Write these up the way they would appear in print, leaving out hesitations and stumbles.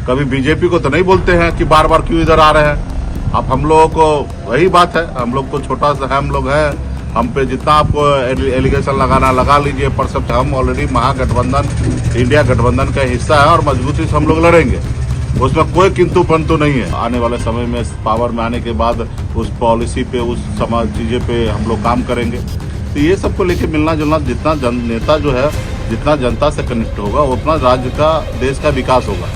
कभी बीजेपी को तो नहीं बोलते हैं कि बार बार क्यों इधर आ रहे हैं। अब हम लोगों को वही बात है, हम लोग को छोटा सा हम लोग हैं, हम पे जितना आपको एलिगेशन लगाना लगा लीजिए, पर सब हम ऑलरेडी महागठबंधन इंडिया गठबंधन का हिस्सा है और मजबूती से हम लोग लड़ेंगे, उसमें कोई किंतु परंतु नहीं है। आने वाले समय में पावर में आने के बाद उस पॉलिसी पे, उस समाज चीज़ें पे हम लोग काम करेंगे। तो ये सबको लेके मिलना जुलना, जितना नेता जो है जितना जनता से कनेक्ट होगा उतना राज्य का, देश का विकास होगा।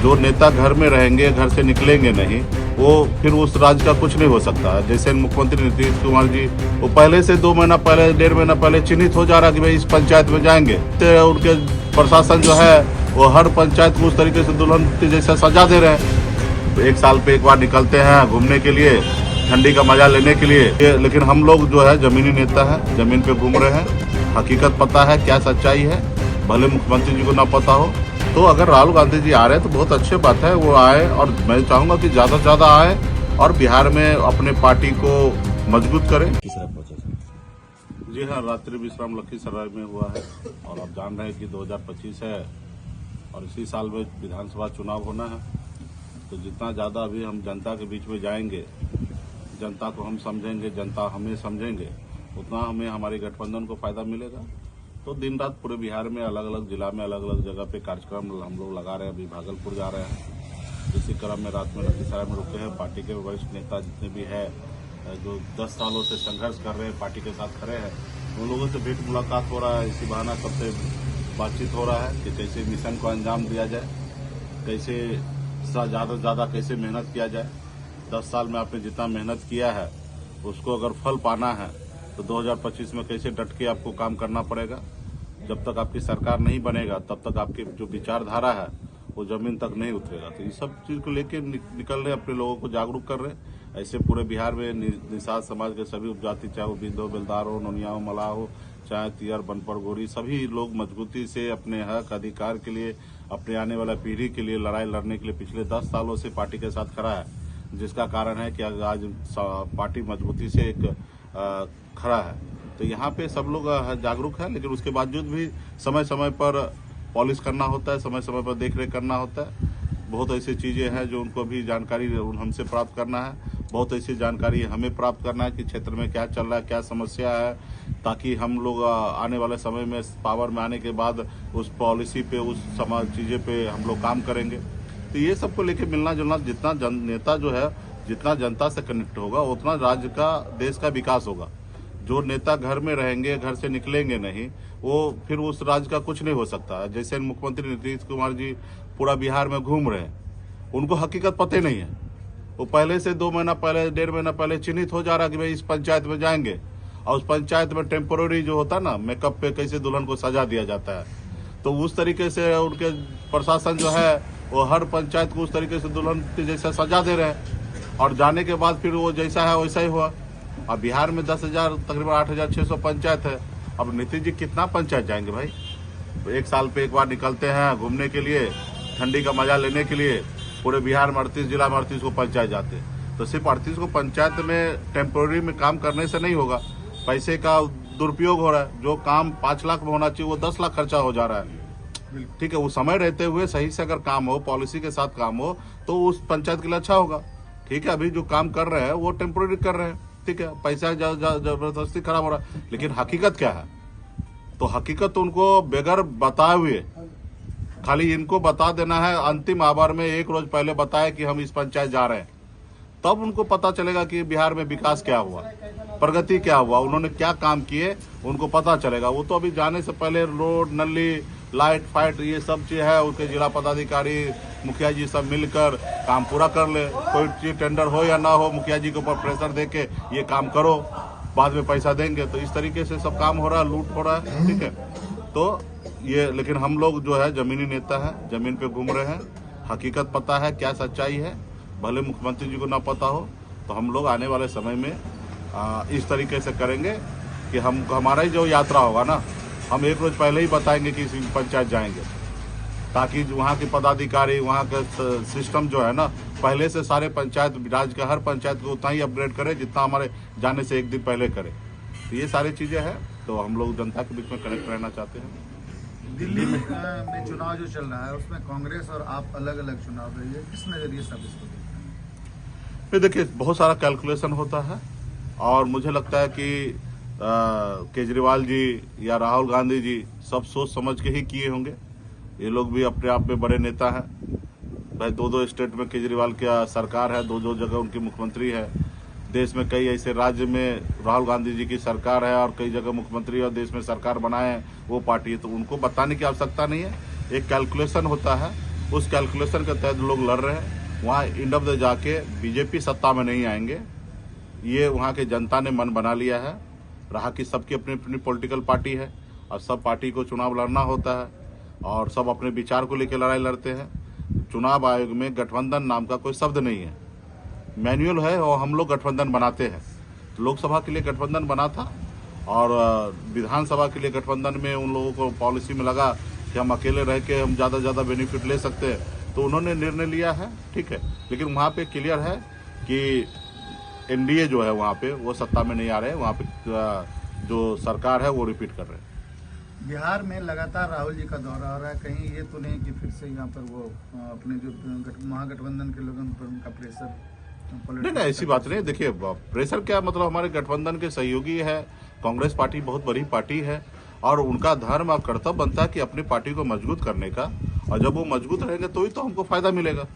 जो नेता घर में रहेंगे, घर से निकलेंगे नहीं, वो फिर उस राज्य का कुछ नहीं हो सकता। जैसे मुख्यमंत्री नीतीश कुमार जी, वो पहले से 2 महीना पहले, 1.5 महीना पहले चिन्हित हो जा रहा कि भाई इस पंचायत में जाएंगे। तो उनके प्रशासन जो है वो हर पंचायत को उस तरीके से दुल्हन के जैसा सजा दे रहे हैं। तो 1 साल पे एक बार निकलते हैं घूमने के लिए, ठंडी का मजा लेने के लिए। लेकिन हम लोग जो है जमीनी नेता है, जमीन पे घूम रहे हैं, हकीकत पता है, क्या सच्चाई है, भले मुख्यमंत्री जी को ना पता हो। तो अगर राहुल गांधी जी आ रहे हैं तो बहुत अच्छी बात है, वो आए, और मैं चाहूँगा कि ज़्यादा से ज़्यादा आए और बिहार में अपने पार्टी को मजबूत करें। जी हाँ, रात्रि विश्राम लखीसराय में हुआ है और आप जान रहे हैं कि 2025 है और इसी साल में विधानसभा चुनाव होना है। तो जितना ज़्यादा अभी हम जनता के बीच में जाएंगे, जनता को हम समझेंगे, जनता हमें समझेंगे, उतना हमें हमारे गठबंधन को फायदा मिलेगा। तो दिन रात पूरे बिहार में अलग अलग जिला में अलग अलग जगह पे कार्यक्रम हम लोग लगा रहे हैं। अभी भागलपुर जा रहे हैं, इसी क्रम में रात में लखीसराय में रुके हैं। पार्टी के वरिष्ठ नेता जितने भी है, जो 10 सालों से संघर्ष कर रहे हैं, पार्टी के साथ खड़े हैं, उन लोगों से भेंट मुलाकात हो रहा है। इसी बहाना सबसे बातचीत हो रहा है कि कैसे मिशन को अंजाम दिया जाए, कैसे ज़्यादा से ज़्यादा कैसे मेहनत किया जाए। 10 साल में आपने जितना मेहनत किया है उसको अगर फल पाना है तो 2025 में कैसे डट के आपको काम करना पड़ेगा। जब तक आपकी सरकार नहीं बनेगा तब तक आपकी जो विचारधारा है वो जमीन तक नहीं उतरेगा। तो ये सब चीज़ को लेके निकल रहे, अपने लोगों को जागरूक कर रहे हैं। ऐसे पूरे बिहार में निषाद समाज के सभी उपजाति, चाहे वो बिंदो बेलदार हो, नोनिया हो, मलाह हो, चाहे तियर, बनपड़, गोरी, सभी लोग मजबूती से अपने हक अधिकार के लिए, अपने आने वाला पीढ़ी के लिए लड़ाई लड़ने के लिए पिछले 10 सालों से पार्टी के साथ खड़ा है। जिसका कारण है कि आज पार्टी मजबूती से एक खड़ा है। तो यहाँ पे सब लोग जागरूक है, लेकिन उसके बावजूद भी समय समय पर पॉलिश करना होता है, समय समय पर देख रेख करना होता है। बहुत ऐसी चीज़ें हैं जो उनको भी जानकारी हमसे प्राप्त करना है, बहुत ऐसी जानकारी हमें प्राप्त करना है कि क्षेत्र में क्या चल रहा है, क्या समस्या है, ताकि हम लोग आने वाले समय में पावर में आने के बाद उस पॉलिसी पे, उस समाज चीज़ें पे हम लोग काम करेंगे। तो ये सबको लेके मिलना जुलना, जितना नेता जो है जितना जनता से कनेक्ट होगा उतना राज्य का, देश का विकास होगा। जो नेता घर में रहेंगे, घर से निकलेंगे नहीं, वो फिर उस राज्य का कुछ नहीं हो सकता। जैसे मुख्यमंत्री नीतीश कुमार जी पूरा बिहार में घूम रहे हैं, उनको हकीकत पता नहीं है। वो पहले से 2 महीना पहले, 1.5 महीना पहले चिन्हित हो जा रहा कि भाई इस पंचायत में जाएंगे, और उस पंचायत में टेम्पोररी जो होता है ना, मेकअप पे कैसे दुल्हन को सजा दिया जाता है, तो उस तरीके से उनके प्रशासन जो है वो हर पंचायत को उस तरीके से दुल्हन के जैसा सजा दे रहे हैं। और जाने के बाद फिर वो जैसा है वैसा ही हुआ। अब बिहार में 10,000 तकरीबन 8,600 पंचायत है। अब नीतीश जी कितना पंचायत जाएंगे भाई? 1 साल पे एक बार निकलते हैं घूमने के लिए, ठंडी का मजा लेने के लिए। पूरे बिहार में 38 जिला में 38 को पंचायत जाते हैं। तो सिर्फ 38 को पंचायत में टेम्पोररी में काम करने से नहीं होगा, पैसे का दुरुपयोग हो रहा है। जो काम 5 लाख में होना चाहिए वो 10 लाख खर्चा हो जा रहा है। ठीक है, वो समय रहते हुए सही से अगर काम हो, पॉलिसी के साथ काम हो, तो उस पंचायत के लिए अच्छा होगा। ठीक है, अभी जो काम कर रहे हैं वो टेम्पोररी कर रहे हैं, ठीक है, पैसा जबरदस्ती खराब हो रहा है। लेकिन हकीकत क्या है? तो हकीकत उनको बगैर बताए हुए, खाली इनको बता देना है, अंतिम आवर में 1 रोज पहले बताया कि हम इस पंचायत जा रहे हैं, तब उनको पता चलेगा कि बिहार में विकास क्या हुआ, प्रगति क्या हुआ, उन्होंने क्या काम किए, उनको पता चलेगा। वो तो अभी जाने से पहले रोड, नली, लाइट फाइट, ये सब चीज है, उसके जिला पदाधिकारी, मुखिया जी सब मिलकर काम पूरा कर ले। कोई चीज टेंडर हो या ना हो, मुखिया जी के ऊपर प्रेशर दे के ये काम करो, बाद में पैसा देंगे। तो इस तरीके से सब काम हो रहा है, लूट हो रहा है। ठीक है, तो ये, लेकिन हम लोग जो है जमीनी नेता है, जमीन पे घूम रहे हैं, हकीकत पता है, क्या सच्चाई है, भले मुख्यमंत्री जी को ना पता हो। तो हम लोग आने वाले समय में इस तरीके से करेंगे कि हमारा ही जो यात्रा होगा ना, हम 1 रोज पहले ही बताएंगे कि इस पंचायत जाएंगे, ताकि वहाँ के पदाधिकारी, वहाँ का सिस्टम जो है ना, पहले से सारे पंचायत, राज्य का हर पंचायत को उतना ही अपग्रेड करे जितना हमारे जाने से 1 दिन पहले करे। तो ये सारी चीज़ें हैं, तो हम लोग जनता के बीच में कनेक्ट रहना चाहते हैं। दिल्ली में चुनाव जो चल रहा है उसमें कांग्रेस और आप अलग अलग चुनाव लड़ी है, किस नजरिए से आप इसको देखते हैं? ये देखिए, बहुत सारा कैलकुलेशन होता है और मुझे लगता है कि केजरीवाल जी या राहुल गांधी जी सब सोच समझ के ही किए होंगे। ये लोग भी अपने आप में बड़े नेता हैं भाई। दो स्टेट में केजरीवाल की सरकार है, दो जगह उनकी मुख्यमंत्री है। देश में कई ऐसे राज्य में राहुल गांधी जी की सरकार है और कई जगह मुख्यमंत्री और देश में सरकार बनाए हैं वो पार्टी है, तो उनको बताने की आवश्यकता नहीं है। एक कैलकुलेशन होता है, उस कैलकुलेशन के तहत लोग लड़ रहे हैं। वहाँ इंड ऑफ द जाके बीजेपी सत्ता में नहीं आएंगे, ये वहाँ के जनता ने मन बना लिया है। रहा कि सबकी अपनी अपनी पॉलिटिकल पार्टी है और सब पार्टी को चुनाव लड़ना होता है और सब अपने विचार को लेकर लड़ाई लड़ते हैं। चुनाव आयोग में गठबंधन नाम का कोई शब्द नहीं है, मैनुअल है और हम लोग गठबंधन बनाते हैं। लोकसभा के लिए गठबंधन बना था और विधानसभा के लिए गठबंधन में उन लोगों को पॉलिसी में लगा कि हम अकेले रह के हम ज़्यादा से ज़्यादा बेनिफिट ले सकते हैं, तो उन्होंने निर्णय लिया है, ठीक है। लेकिन वहाँ पे क्लियर है कि एनडीए जो है वहाँ पे वो सत्ता में नहीं आ रहे हैं, वहाँ पे जो सरकार है वो रिपीट कर रहे हैं। बिहार में लगातार राहुल जी का दौरा हो रहा है, कहीं ये तो नहीं कि फिर से यहाँ पर वो अपने जो महागठबंधन के लोगों पर उनका प्रेशर? नहीं, ऐसी बात नहीं। देखिए, प्रेशर क्या मतलब, हमारे गठबंधन के सहयोगी है। कांग्रेस पार्टी बहुत बड़ी पार्टी है और उनका धर्म और कर्तव्य बनता है कि अपनी पार्टी को मजबूत करने का, और जब वो मजबूत रहेंगे तो ही तो हमको फायदा मिलेगा।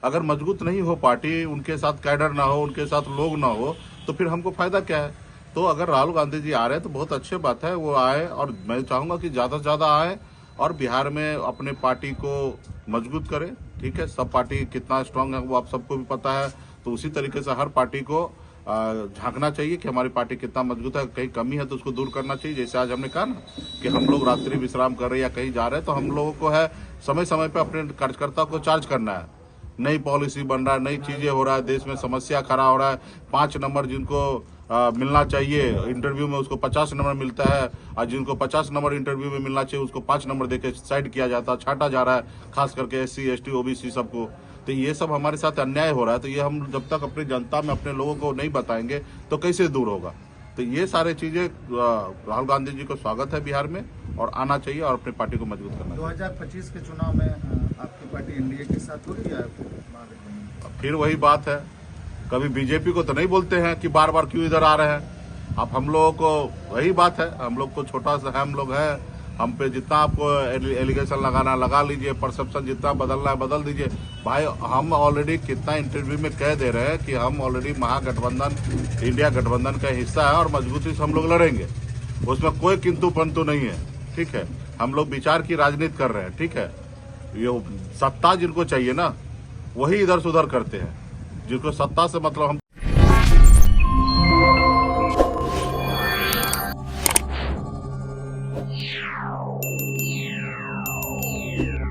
अगर मजबूत नहीं हो पार्टी, उनके साथ कैडर ना हो, उनके साथ लोग ना हो, तो फिर हमको फायदा क्या है। तो अगर राहुल गांधी जी आ रहे हैं तो बहुत अच्छी बात है, वो आए और मैं चाहूंगा कि ज्यादा से ज्यादा आए और बिहार में अपने पार्टी को मजबूत करें, ठीक है। सब पार्टी कितना स्ट्रांग है वो आप सबको भी पता है, तो उसी तरीके से हर पार्टी को झांकना चाहिए कि हमारी पार्टी कितना मजबूत है। कहीं कमी है तो उसको दूर करना चाहिए। जैसे आज हमने कहा ना कि हम लोग रात्रि विश्राम कर रहे हैं या कहीं जा रहे हैं, तो हम लोगों को है समय समय पर अपने कार्यकर्ता को चार्ज करना है। नई पॉलिसी बन रहा है, नई चीजें हो रहा है, देश में समस्या खड़ा हो रहा है। 5 नंबर जिनको मिलना चाहिए इंटरव्यू में उसको 50 नंबर मिलता है, और जिनको 50 नंबर इंटरव्यू में मिलना चाहिए उसको 5 नंबर देके साइड किया जाता है, छांटा जा रहा है, खास करके SC ST OBC सबको। तो ये सब हमारे साथ अन्याय हो रहा है। तो ये हम जब तक अपनी जनता में अपने लोगों को नहीं बताएंगे तो कैसे दूर होगा। तो ये सारे चीजें राहुल गांधी जी को स्वागत है बिहार में और आना चाहिए और अपनी पार्टी को मजबूत करना। 2025 के चुनाव में आपकी पार्टी एनडीए के साथ होगी या फिर वही बात है, कभी बीजेपी को तो नहीं बोलते हैं कि बार बार क्यों इधर आ रहे हैं। अब हम लोगों को वही बात है, हम लोग को छोटा सा है, हम लोग हैं, हम पे जितना आपको एलिगेशन लगाना लगा लीजिए, परसेप्शन जितना बदलना है बदल दीजिए। भाई हम ऑलरेडी कितना इंटरव्यू में कह दे रहे हैं कि हम ऑलरेडी महागठबंधन इंडिया गठबंधन का हिस्सा है और मजबूती से हम लोग लड़ेंगे, उसमें कोई किंतु परंतु नहीं है, ठीक है। हम लोग विचार की राजनीति कर रहे हैं, ठीक है। ये सत्ता जिनको चाहिए ना वही इधर से उधर करते हैं, जिनको सत्ता से मतलब हम Yeah.